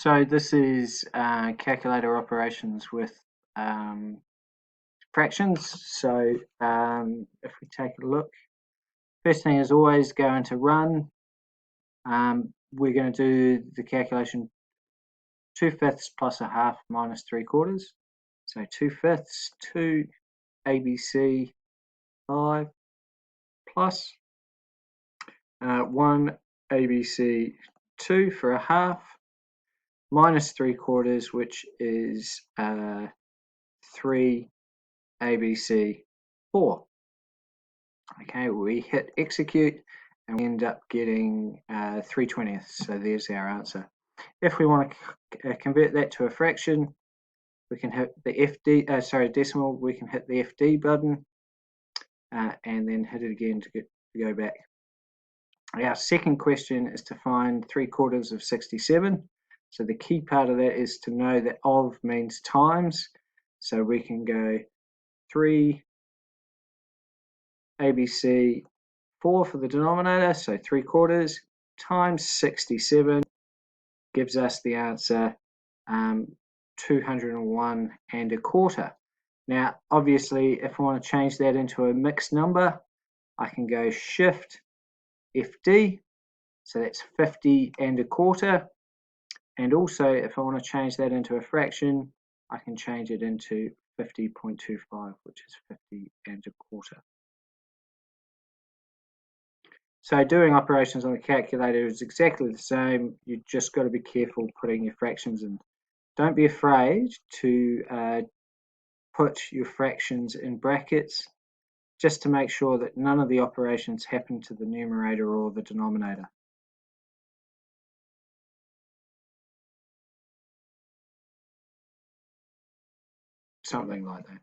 So this is calculator operations with fractions. So if we take a look, first thing is always going to run. We're going to do the calculation 2/5 plus a half minus 3/4. So 2/5, 2 ABC 5 plus 1 ABC 2 for a half minus 3/4, which is 3 ABC 4. Okay, we hit execute and we end up getting 3/20. So there's our answer. If we want to convert that to a fraction, we can hit the decimal, we can hit the FD button and then hit it again to go back. Our second question is to find 3/4 of 67. So the key part of that is to know that of means times. So we can go 3 ABC 4 for the denominator, so 3/4 times 67 gives us the answer 201 1/4. Now obviously if I want to change that into a mixed number, I can go shift FD, so that's 50 1/4, and also if I want to change that into a fraction, I can change it into 50.25, which is 50 1/4. So doing operations on the calculator is exactly the same. You just got to be careful putting your fractions in. Don't be afraid to put your fractions in brackets, just to make sure that none of the operations happen to the numerator or the denominator. Something like that.